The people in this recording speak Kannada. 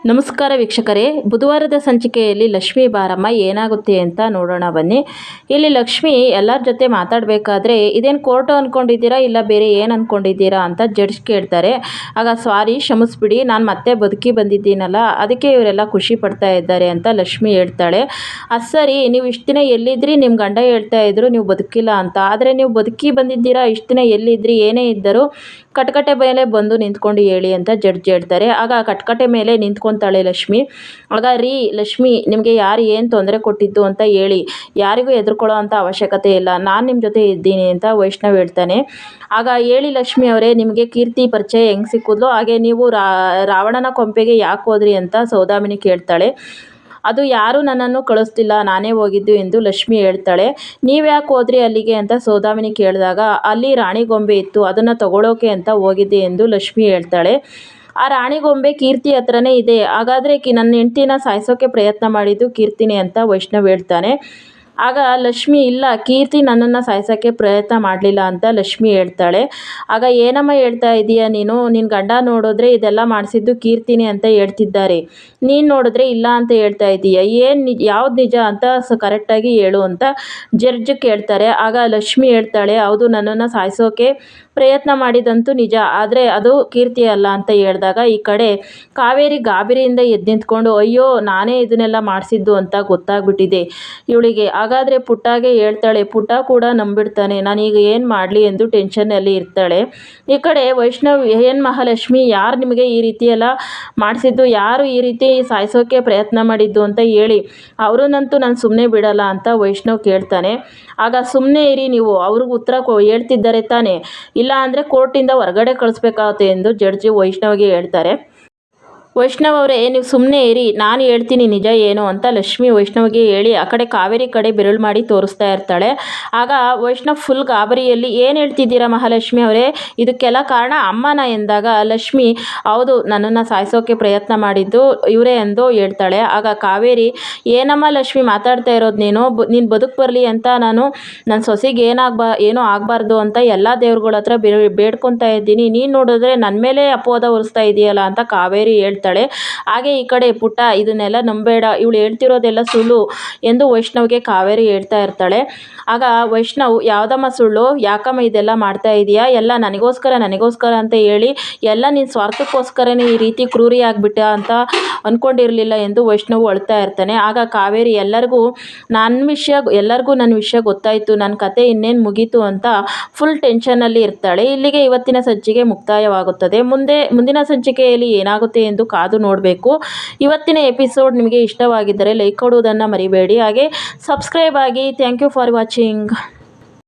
ನಮಸ್ಕಾರ ವೀಕ್ಷಕರೇ, ಬುಧವಾರದ ಸಂಚಿಕೆಯಲ್ಲಿ ಲಕ್ಷ್ಮೀ ಬಾರಮ್ಮ ಏನಾಗುತ್ತೆ ಅಂತ ನೋಡೋಣ ಬನ್ನಿ. ಇಲ್ಲಿ ಲಕ್ಷ್ಮಿ ಎಲ್ಲರ ಜೊತೆ ಮಾತಾಡಬೇಕಾದ್ರೆ ಇದೇನು ಕೋರ್ಟು ಅಂದ್ಕೊಂಡಿದ್ದೀರಾ ಇಲ್ಲ ಬೇರೆ ಏನು ಅಂದ್ಕೊಂಡಿದ್ದೀರಾ ಅಂತ ಜಡ್ಜ್ ಕೇಳ್ತಾರೆ. ಆಗ ಸಾರಿ ಕ್ಷಮಿಸ್ಬಿಡಿ, ನಾನು ಮತ್ತೆ ಬದುಕಿ ಬಂದಿದ್ದೀನಲ್ಲ ಅದಕ್ಕೆ ಇವರೆಲ್ಲ ಖುಷಿ ಪಡ್ತಾ ಇದ್ದಾರೆ ಅಂತ ಲಕ್ಷ್ಮಿ ಹೇಳ್ತಾಳೆ. ಅದು ಸರಿ, ನೀವು ಇಷ್ಟು ದಿನ ಎಲ್ಲಿದ್ರಿ? ನಿಮ್ಮ ಗಂಡ ಹೇಳ್ತಾ ಇದ್ರು ನೀವು ಬದುಕಿಲ್ಲ ಅಂತ. ಆದರೆ ನೀವು ಬದುಕಿ ಬಂದಿದ್ದೀರಾ, ಇಷ್ಟು ದಿನ ಎಲ್ಲಿದ್ರಿ? ಏನೇ ಇದ್ದರೂ ಕಟ್ಕಟೆ ಮೇಲೆ ಬಂದು ನಿಂತ್ಕೊಂಡು ಹೇಳಿ ಅಂತ ಜಡ್ಜ್ ಹೇಳ್ತಾರೆ. ಆಗ ಕಟ್ಕಟೆ ಮೇಲೆ ನಿಂತ್ಕೊತಾಳೆ ಲಕ್ಷ್ಮಿ. ಆಗ ರೀ ಲಕ್ಷ್ಮಿ, ನಿಮಗೆ ಯಾರು ಏನು ತೊಂದರೆ ಕೊಟ್ಟಿದ್ದು ಅಂತ ಹೇಳಿ, ಯಾರಿಗೂ ಹೆದರ್ಕೊಳ್ಳೋ ಅಂಥ ಅವಶ್ಯಕತೆ ಇಲ್ಲ, ನಾನು ನಿಮ್ಮ ಜೊತೆ ಇದ್ದೀನಿ ಅಂತ ವೈಷ್ಣವ್ ಹೇಳ್ತಾನೆ. ಆಗ ಹೇಳಿ ಲಕ್ಷ್ಮಿ ಅವರೇ, ನಿಮಗೆ ಕೀರ್ತಿ ಪರಿಚಯ ಹೆಂಗೆ ಸಿಕ್ಕಿದ್ಲು, ಹಾಗೆ ನೀವು ರಾವಣನ ಕೊಂಪೆಗೆ ಯಾಕೆ ಹೋದ್ರಿ ಅಂತ ಸೌದಾಮಿನಿ ಕೇಳ್ತಾಳೆ. ಅದು ಯಾರೂ ನನ್ನನ್ನು ಕಳಿಸ್ತಿಲ್ಲ, ನಾನೇ ಹೋಗಿದ್ದು ಎಂದು ಲಕ್ಷ್ಮಿ ಹೇಳ್ತಾಳೆ. ನೀವು ಯಾಕೆ ಹೋದ್ರಿ ಅಲ್ಲಿಗೆ ಅಂತ ಸೌದಾಮಿನಿ ಕೇಳಿದಾಗ, ಅಲ್ಲಿ ರಾಣಿ ಗೊಂಬೆ ಇತ್ತು, ಅದನ್ನು ತಗೊಳ್ಳೋಕೆ ಅಂತ ಹೋಗಿದ್ದೆ ಎಂದು ಲಕ್ಷ್ಮಿ ಹೇಳ್ತಾಳೆ. ಆ ರಾಣಿ ಗೊಂಬೆ ಕೀರ್ತಿ ಹತ್ರನೇ ಇದೆ, ಹಾಗಾದರೆ ನನ್ನ ಹೆಂಡ್ತಿನ ಸಾಯಿಸೋಕೆ ಪ್ರಯತ್ನ ಮಾಡಿದ್ದು ಕೀರ್ತಿನಿ ಅಂತ ವೈಷ್ಣವ್ ಹೇಳ್ತಾನೆ. ಆಗ ಲಕ್ಷ್ಮಿ, ಇಲ್ಲ, ಕೀರ್ತಿ ನನ್ನನ್ನು ಸಾಯಿಸೋಕ್ಕೆ ಪ್ರಯತ್ನ ಮಾಡಲಿಲ್ಲ ಅಂತ ಲಕ್ಷ್ಮಿ ಹೇಳ್ತಾಳೆ. ಆಗ ಏನಮ್ಮ ಹೇಳ್ತಾ ಇದೀಯಾ ನೀನು? ನಿನ್ನ ಗಂಡ ನೋಡಿದ್ರೆ ಇದೆಲ್ಲ ಮಾಡಿಸಿದ್ದು ಕೀರ್ತಿನಿ ಅಂತ ಹೇಳ್ತಿದ್ದಾರೆ, ನೀನು ನೋಡಿದ್ರೆ ಇಲ್ಲ ಅಂತ ಹೇಳ್ತಾ ಇದ್ದೀಯ, ಏನು ಯಾವ್ದು ನಿಜ ಅಂತ ಕರೆಕ್ಟಾಗಿ ಹೇಳು ಅಂತ ಜಡ್ಜ್ ಕೇಳ್ತಾರೆ. ಆಗ ಲಕ್ಷ್ಮಿ ಹೇಳ್ತಾಳೆ, ಹೌದು, ನನ್ನನ್ನು ಸಾಯಿಸೋಕೆ ಪ್ರಯತ್ನ ಮಾಡಿದಂತೂ ನಿಜ, ಆದರೆ ಅದು ಕೀರ್ತಿ ಅಲ್ಲ ಅಂತ ಹೇಳಿದಾಗ ಈ ಕಡೆ ಕಾವೇರಿ ಗಾಬರಿಯಿಂದ ಎದ್ದು ನಿಂತ್ಕೊಂಡು, ಅಯ್ಯೋ, ನಾನೇ ಇದನ್ನೆಲ್ಲ ಮಾಡಿಸಿದ್ದು ಅಂತ ಗೊತ್ತಾಗ್ಬಿಟ್ಟಿದೆ ಇವಳಿಗೆ. ಹಾಗಾದರೆ ಪುಟ್ಟಾಗೆ ಹೇಳ್ತಾಳೆ. ಪುಟ್ಟ ಕೂಡ ನಂಬಿಡ್ತಾನೆ. ನಾನೀಗ ಏನು ಮಾಡಲಿ ಎಂದು ಟೆನ್ಷನ್ನಲ್ಲಿ ಇರ್ತಾಳೆ. ಈ ಕಡೆ ವೈಷ್ಣವ್, ಏನು ಮಹಾಲಕ್ಷ್ಮಿ, ಯಾರು ನಿಮಗೆ ಈ ರೀತಿ ಎಲ್ಲ ಮಾಡಿಸಿದ್ದು, ಯಾರು ಈ ರೀತಿ ಸಾಯಿಸೋಕೆ ಪ್ರಯತ್ನ ಮಾಡಿದ್ದು ಅಂತ ಹೇಳಿ, ಅವರನ್ನಂತೂ ನಾನು ಸುಮ್ಮನೆ ಬಿಡಲ್ಲ ಅಂತ ವೈಷ್ಣವ್ ಕೇಳ್ತಾನೆ. ಆಗ ಸುಮ್ಮನೆ ಇರಿ ನೀವು, ಅವ್ರಿಗೆ ಉತ್ತರ ಹೇಳ್ತಿದ್ದಾರೆ ತಾನೇ, ಇಲ್ಲ ಅಂದರೆ ಕೋರ್ಟಿಂದ ಹೊರಗಡೆ ಕಳಿಸ್ಬೇಕಾಗುತ್ತೆ ಎಂದು ಜಡ್ಜಿ ವೈಷ್ಣವ್ಗೆ ಹೇಳ್ತಾರೆ. ವೈಷ್ಣವ್ ಅವರೇ, ನೀವು ಸುಮ್ಮನೆ ಇರಿ, ನಾನು ಹೇಳ್ತೀನಿ ನಿಜ ಏನು ಅಂತ ಲಕ್ಷ್ಮಿ ವೈಷ್ಣವ್ಗೆ ಹೇಳಿ ಆ ಕಡೆ ಕಾವೇರಿ ಕಡೆ ಬೆರಳು ಮಾಡಿ ತೋರಿಸ್ತಾ ಇರ್ತಾಳೆ. ಆಗ ವೈಷ್ಣವ್ ಫುಲ್ ಗಾಬರಿಯಲ್ಲಿ, ಏನು ಹೇಳ್ತಿದ್ದೀರಾ ಮಹಾಲಕ್ಷ್ಮಿ ಅವರೇ, ಇದಕ್ಕೆಲ್ಲ ಕಾರಣ ಅಮ್ಮನ ಎಂದಾಗ ಲಕ್ಷ್ಮಿ, ಹೌದು, ನನ್ನನ್ನು ಸಾಯಿಸೋಕೆ ಪ್ರಯತ್ನ ಮಾಡಿದ್ದು ಇವರೇ ಎಂದು ಹೇಳ್ತಾಳೆ. ಆಗ ಕಾವೇರಿ, ಏನಮ್ಮ ಲಕ್ಷ್ಮಿ ಮಾತಾಡ್ತಾ ಇರೋದು ನೀನು ನೀನು ಬದುಕು ಬರಲಿ ಅಂತ ನಾನು ನನ್ನ ಸೊಸೆಗೆ ಏನೂ ಆಗಬಾರ್ದು ಅಂತ ಎಲ್ಲ ದೇವ್ರುಗಳ ಹತ್ರ ಬೇಡ್ಕೊತಾ ಇದ್ದೀನಿ, ನೀನು ನೋಡಿದ್ರೆ ನನ್ನ ಮೇಲೆ ಅಪವಾದ ಹೊರಿಸ್ತಾ ಇದೆಯಲ್ಲ ಅಂತ ಕಾವೇರಿ ಹೇಳ್ತಾಳೆ. ಹಾಗೆ ಈ ಕಡೆ ಪುಟ್ಟ, ಇದನ್ನೆಲ್ಲ ನಂಬೇಡ, ಇವಳು ಹೇಳ್ತಿರೋದೆಲ್ಲ ಸುಳ್ಳು ಎಂದು ವೈಷ್ಣವ್ಗೆ ಕಾವೇರಿ ಹೇಳ್ತಾ ಇರ್ತಾಳೆ. ಆಗ ವೈಷ್ಣವ್, ಯಾವುದಮ್ಮ ಸುಳ್ಳು, ಯಾಕಮ್ಮ ಇದೆಲ್ಲ ಮಾಡ್ತಾ ಇದೆಯಾ, ಎಲ್ಲ ನನಗೋಸ್ಕರ ಅಂತ ಹೇಳಿ ಎಲ್ಲ ನಿನ್ನ ಸ್ವಾರ್ಥಕ್ಕೋಸ್ಕರನೇ ಈ ರೀತಿ ಕ್ರೂರಿ ಆಗಿಬಿಟ್ಟ ಅಂತ ಅಂದ್ಕೊಂಡಿರಲಿಲ್ಲ ಎಂದು ವೈಷ್ಣವ್ ಅಳ್ತಾ ಇರ್ತಾನೆ. ಆಗ ಕಾವೇರಿ, ಎಲ್ಲರಿಗೂ ನನ್ನ ವಿಷಯ ಗೊತ್ತಾಯಿತು, ನನ್ನ ಕತೆ ಇನ್ನೇನು ಮುಗೀತು ಅಂತ ಫುಲ್ ಟೆನ್ಷನ್ನಲ್ಲಿ ಇರ್ತಾಳೆ. ಇಲ್ಲಿಗೆ ಇವತ್ತಿನ ಸಂಚಿಕೆ ಮುಕ್ತಾಯವಾಗುತ್ತದೆ. ಮುಂದಿನ ಸಂಚಿಕೆಯಲ್ಲಿ ಏನಾಗುತ್ತೆ ಎಂದು ಕಾದು ನೋಡಬೇಕು. ಇವತ್ತಿನ ಎಪಿಸೋಡ್ ನಿಮಗೆ ಇಷ್ಟವಾಗಿದ್ದರೆ ಲೈಕ್ ಕೊಡುವುದನ್ನು ಮರಿಬೇಡಿ, ಹಾಗೆ ಸಬ್ಸ್ಕ್ರೈಬ್ ಆಗಿ. Thank you for watching.